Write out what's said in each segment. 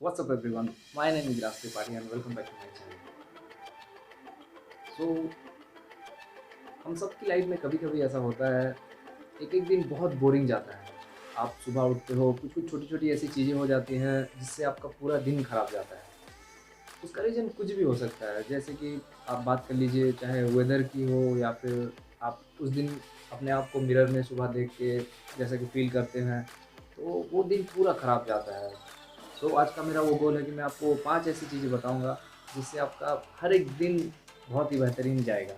What's up everyone? My name is Raj Tripathi and welcome back to my channel. So हम सबकी life में कभी कभी ऐसा होता है, एक एक दिन बहुत बोरिंग जाता है। आप सुबह उठते हो, कुछ कुछ छोटी छोटी ऐसी चीज़ें हो जाती हैं जिससे आपका पूरा दिन खराब जाता है। उसका रीज़न कुछ भी हो सकता है, जैसे कि आप बात कर लीजिए, चाहे वेदर की हो या फिर आप उस दिन अपने आप को मिरर में सुबह देख के जैसा कि फील करते हैं, तो वो दिन पूरा खराब जाता है। सो आज का मेरा वो गोल है कि मैं आपको 5 ऐसी चीज़ें बताऊँगा जिससे आपका हर एक दिन बहुत ही बेहतरीन जाएगा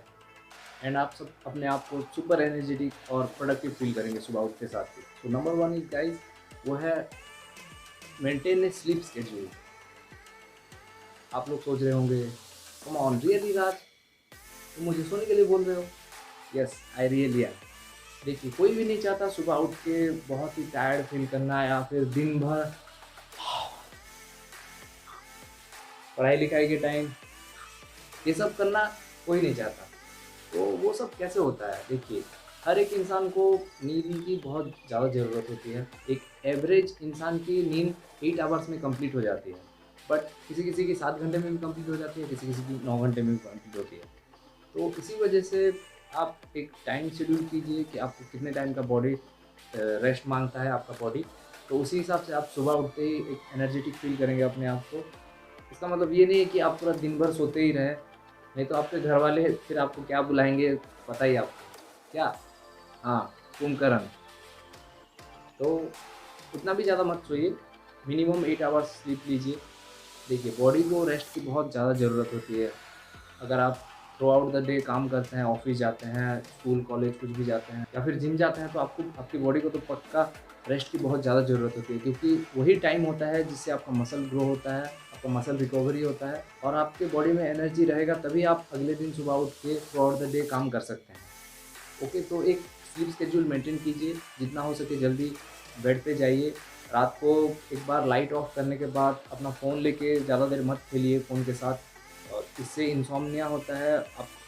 एंड आप सब अपने आप को सुपर एनर्जेटिक और प्रोडक्टिव फील करेंगे सुबह उठते साथ ही। सो नंबर 1 इज़ गाइस, वो है मेंटेन ए स्लीप शेड्यूल। आप लोग सोच रहे होंगे, कम ऑन रियली राज, तुम मुझे सोने के लिए बोल रहे हो? Yes, I really am. देखिए, कोई भी नहीं चाहता सुबह उठ के बहुत ही टायर्ड फील करना या फिर दिन भर पढ़ाई लिखाई के टाइम ये सब करना कोई नहीं चाहता। तो वो सब कैसे होता है? देखिए, हर एक इंसान को नींद की बहुत ज़्यादा ज़रूरत होती है। एक एवरेज इंसान की नींद 8 आवर्स में कंप्लीट हो जाती है, बट किसी-किसी की 7 घंटे में भी कंप्लीट हो जाती है, किसी-किसी की 9 घंटे में भी कंप्लीट होती है। तो इसी वजह से आप एक टाइम शेड्यूल कीजिए कि आपको कितने टाइम का बॉडी रेस्ट माँगता है आपका बॉडी। तो उसी हिसाब से आप सुबह उठते ही एक एनर्जेटिक फ़ील करेंगे अपने आप को। इसका मतलब ये नहीं है कि आप पूरा दिन भर सोते ही रहें, नहीं तो आपके घरवाले फिर आपको क्या बुलाएँगे, पता ही है आपको। क्या? हाँ, कुंभकर्ण। तो उतना भी ज़्यादा मत सोइए, मिनिमम 8 आवर्स स्लीप लीजिए। देखिए, बॉडी को रेस्ट की बहुत ज़्यादा ज़रूरत होती है। अगर आप थ्रू आउट द डे काम करते हैं, ऑफ़िस जाते हैं, स्कूल, कॉलेज कुछ भी जाते हैं या फिर जिम जाते हैं, तो आपको आपकी बॉडी को तो पक्का रेस्ट की बहुत ज़्यादा ज़रूरत होती है, क्योंकि वही टाइम होता है जिससे आपका मसल ग्रो होता है, आपका मसल रिकवरी होता है और आपके बॉडी में एनर्जी रहेगा, तभी आप अगले दिन सुबह उठ के थ्रू आउट द डे काम कर सकते हैं। ओके, तो एक स्लीप शेड्यूल मेंटेन कीजिए, जितना हो सके जल्दी बेड पे जाइए। रात को एक बार लाइट ऑफ करने के बाद अपना फ़ोन लेके ज़्यादा देर मत खेलिए फ़ोन के साथ, और इससे इनसोम्निया होता है।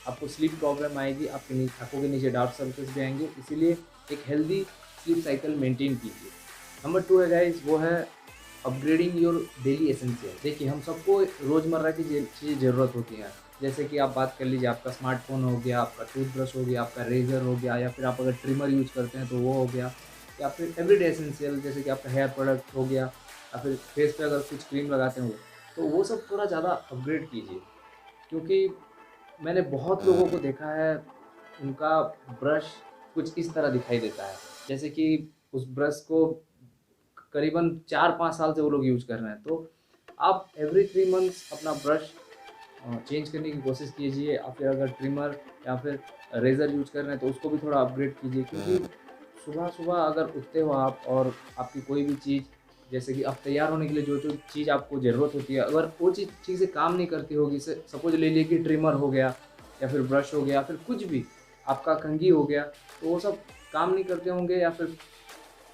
आपको स्लीप प्रॉब्लम आएगी, आपकी आँखों के नीचे डार्क सर्कल्स भी आएँगे, इसीलिए एक हेल्दी स्लीप साइकिल मेंटेन कीजिए। नंबर 2 है गाइज़, वो है अपग्रेडिंग योर डेली एसेंशियल। देखिए, हम सबको रोज़मर्रा की चीज़ें ज़रूरत होती हैं। जैसे कि आप बात कर लीजिए, आपका स्मार्टफ़ोन हो गया, आपका टूथब्रश हो गया, आपका रेज़र हो गया, या फिर आप अगर ट्रिमर यूज़ करते हैं तो वो हो गया, या फिर एवरीडे एसेंशियल जैसे कि आपका हेयर प्रोडक्ट हो गया, या फिर फेस पे अगर कुछ क्रीम लगाते हैं वो, तो वो सब थोड़ा ज़्यादा अपग्रेड कीजिए। क्योंकि मैंने बहुत लोगों को देखा है, उनका ब्रश कुछ इस तरह दिखाई देता है, जैसे कि उस ब्रश को करीबन 4-5 साल से वो लोग यूज़ कर रहे हैं। तो आप एवरी 3 मंथ्स अपना ब्रश चेंज करने की कोशिश कीजिए, या फिर अगर ट्रिमर या फिर रेज़र यूज़ कर रहे हैं तो उसको भी थोड़ा अपग्रेड कीजिए। क्योंकि सुबह-सुबह अगर उठते हो आप और आपकी कोई भी चीज़, जैसे कि आप तैयार होने के लिए जो-जो चीज़ आपको ज़रूरत होती है, अगर वो चीज़ें काम नहीं करती होगी, से सपोज़ ले लिए कि ट्रिमर हो गया या फिर ब्रश हो गया या फिर कुछ भी, आपका कंघी हो गया, तो वो सब काम नहीं करते होंगे या फिर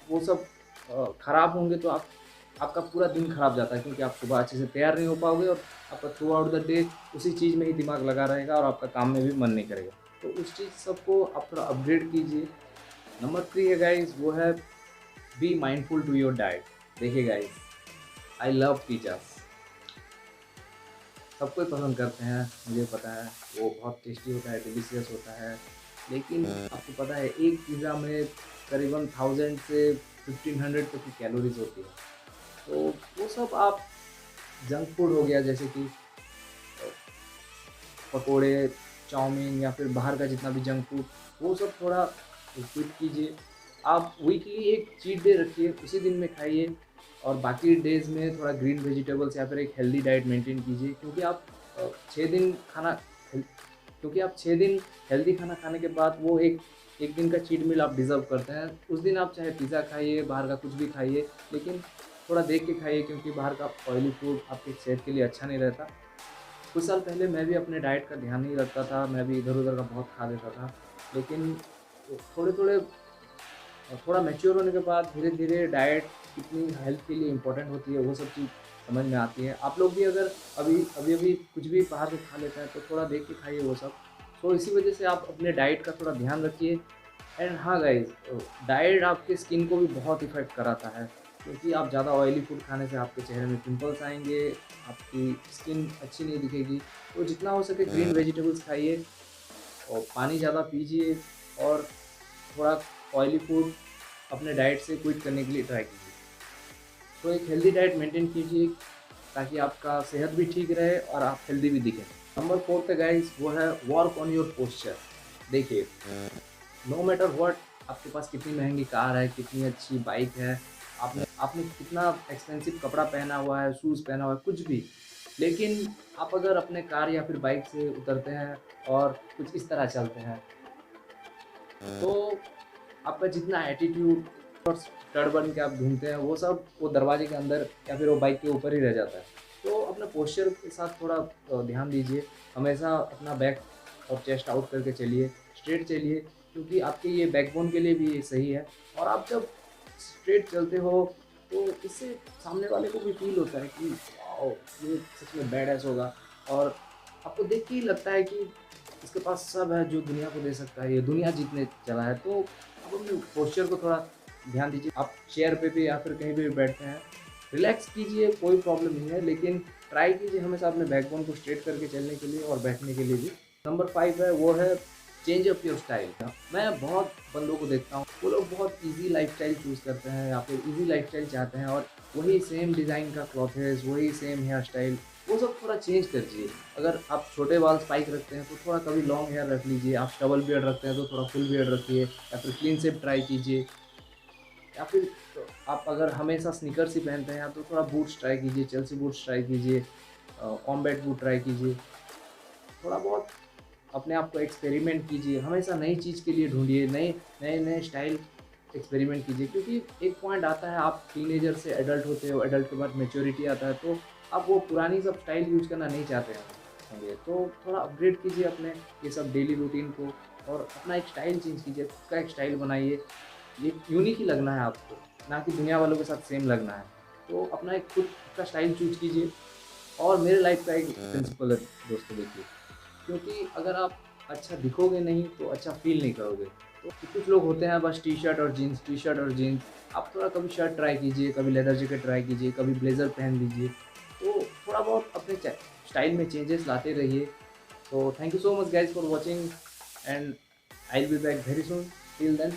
वो सब खराब होंगे, तो आपका पूरा दिन खराब जाता है, क्योंकि आप सुबह अच्छे से तैयार नहीं हो पाओगे और आपका थ्रू आउट द डे उसी चीज़ में ही दिमाग लगा रहेगा और आपका काम में भी मन नहीं करेगा। तो उस चीज़ सबको आप थोड़ा अपग्रेड कीजिए। नंबर 3 है गाइज़, वो है be mindful to your diet. देखिए गाइज़, आई लव पिज़्ज़ाज़, सब कोई पसंद करते हैं, मुझे पता है, वो बहुत टेस्टी होता है, डिलीशियस होता है। लेकिन आपको पता है, एक पिज़्ज़ा में करीबन 1000 से 1500 तक की कैलोरीज़ होती है। तो वो सब आप, जंक फूड हो गया जैसे कि पकोड़े, चाउमीन या फिर बाहर का जितना भी जंक फूड, वो सब थोड़ा क्विट कीजिए। आप वीकली एक चीट डे रखिए, उसी दिन में खाइए और बाकी डेज़ में थोड़ा ग्रीन वेजिटेबल्स या फिर एक हेल्दी डाइट मेंटेन कीजिए। क्योंकि आप 6 दिन खाना हेल क्योंकि आप 6 दिन हेल्दी खाना खाने के बाद वो एक एक दिन का चीट मील आप डिज़र्व करते हैं। उस दिन आप चाहे पिज़्ज़ा खाइए, बाहर का कुछ भी खाइए, लेकिन थोड़ा देख के खाइए, क्योंकि बाहर का ऑयली फूड आपकी सेहत के लिए अच्छा नहीं रहता। कुछ साल पहले मैं भी अपने डाइट का ध्यान नहीं रखता था, मैं भी इधर-उधर का बहुत खा लेता था। लेकिन थोड़े-थोड़े थोड़ा मैच्योर होने के बाद धीरे-धीरे डाइट कितनी हेल्थ के लिए इम्पोर्टेंट होती है, वो सब चीज़ समझ में आती है। आप लोग भी अगर अभी-अभी कुछ भी बाहर से खा लेते हैं, तो थोड़ा देख के खाइए वो सब। तो इसी वजह से आप अपने डाइट का थोड़ा ध्यान रखिए। एंड हाँ गाइज़, डाइट आपके स्किन को भी बहुत इफ़ेक्ट कराता है। क्योंकि आप ज़्यादा ऑयली फूड खाने से आपके चेहरे में पिंपल्स आएँगे, आपकी स्किन अच्छी नहीं दिखेगी। तो जितना हो सके ग्रीन वेजिटेबल्स खाइए और पानी ज़्यादा पीजिए और थोड़ा ऑयली फूड अपने डाइट से क्विट करने के लिए ट्राई कीजिए। तो एक हेल्दी डाइट मेंटेन कीजिए ताकि आपका सेहत भी ठीक रहे और आप हेल्दी भी दिखें। नंबर 4 पे गाइस वो है वर्क ऑन योर पोस्चर। देखिए, नो मैटर व्हाट आपके पास कितनी महँगी कार है, कितनी अच्छी बाइक है, आपने आपने कितना एक्सपेंसिव कपड़ा पहना हुआ है, शूज़ पहना हुआ है, कुछ भी। लेकिन आप अगर अपने कार या फिर बाइक से उतरते हैं और कुछ इस तरह चलते हैं, तो आपका जितना एटीट्यूड और स्टड बन के आप घूमते हैं वो सब वो दरवाजे के अंदर या फिर वो बाइक के ऊपर ही रह जाता है। तो अपने पोस्चर के साथ थोड़ा ध्यान दीजिए। हमेशा अपना बैक और चेस्ट आउट करके चलिए, स्ट्रेट चलिए, क्योंकि आपके ये बैकबोन के लिए भी ये सही है। और आप जब स्ट्रेट चलते हो तो इससे सामने वाले को भी फ़ील होता है कि वाओ! ये सच में बैड-ऐस होगा और आपको देख के ही लगता है कि इसके पास सब है जो दुनिया को दे सकता है, ये दुनिया जीतने चला है। तो आप अपने पोस्चर को थोड़ा ध्यान दीजिए। आप चेयर पे भी या फिर कहीं पे भी बैठते हैं, रिलैक्स कीजिए, कोई प्रॉब्लम नहीं है, लेकिन ट्राई कीजिए हमेशा अपने बैकबोन को स्ट्रेट करके चलने के लिए और बैठने के लिए भी। नंबर 5 है वो है चेंज अप योर स्टाइल। मैं बहुत बंदों को देखता हूँ, वो लोग बहुत ईज़ी लाइफ़स्टाइल चूज़ करते हैं या फिर ईज़ी लाइफ़स्टाइल चाहते हैं और वही सेम डिज़ाइन का क्लॉथेस, वही सेम हेयर स्टाइल, वो सब थोड़ा चेंज करिए। अगर आप छोटे बाल स्पाइक रखते हैं तो थोड़ा कभी लॉन्ग हेयर रख लीजिए, आप डबल बियर्ड रखते हैं तो थोड़ा फुल बियर्ड रखिए या फिर क्लीन शेव ट्राई कीजिए। या फिर तो आप अगर हमेशा स्नीकर्स ही पहनते हैं तो थोड़ा बूट्स ट्राई कीजिए, चेल्सी बूट्स ट्राई कीजिए, कॉम्बैट बूट ट्राई कीजिए। थोड़ा बहुत अपने आप को एक्सपेरिमेंट कीजिए, हमेशा नई चीज़ के लिए ढूँढिए, नए-नए स्टाइल एक्सपेरिमेंट कीजिए, क्योंकि एक पॉइंट आता है आप टीनेजर से एडल्ट होते हो, एडल्ट के बाद मैच्योरिटी आता है, तो आप वो पुरानी सब स्टाइल यूज़ करना नहीं चाहते होंगे। तो थोड़ा अपग्रेड कीजिए अपने ये सब डेली रूटीन को और अपना एक स्टाइल चेंज कीजिए, खुद का एक स्टाइल बनाइए। ये यूनिक ही लगना है आपको, ना कि दुनिया वालों के साथ सेम लगना है। तो अपना एक खुद का स्टाइल चूज़ कीजिए। और मेरे लाइफ़ का एक प्रिंसिपल है दोस्तों, देखिए, क्योंकि अगर आप अच्छा दिखोगे नहीं तो अच्छा फ़ील नहीं करोगे। तो कुछ लोग होते हैं बस टी-शर्ट और जीन्स, टी-शर्ट और जीन्स। आप थोड़ा कभी शर्ट ट्राई कीजिए, कभी लेदर जैकेट ट्राई कीजिए, कभी ब्लेज़र पहन लीजिए। तो थोड़ा बहुत अपने स्टाइल में चेंजेस लाते रहिए। तो thank you so much guys for watching and I will be back very soon. Till then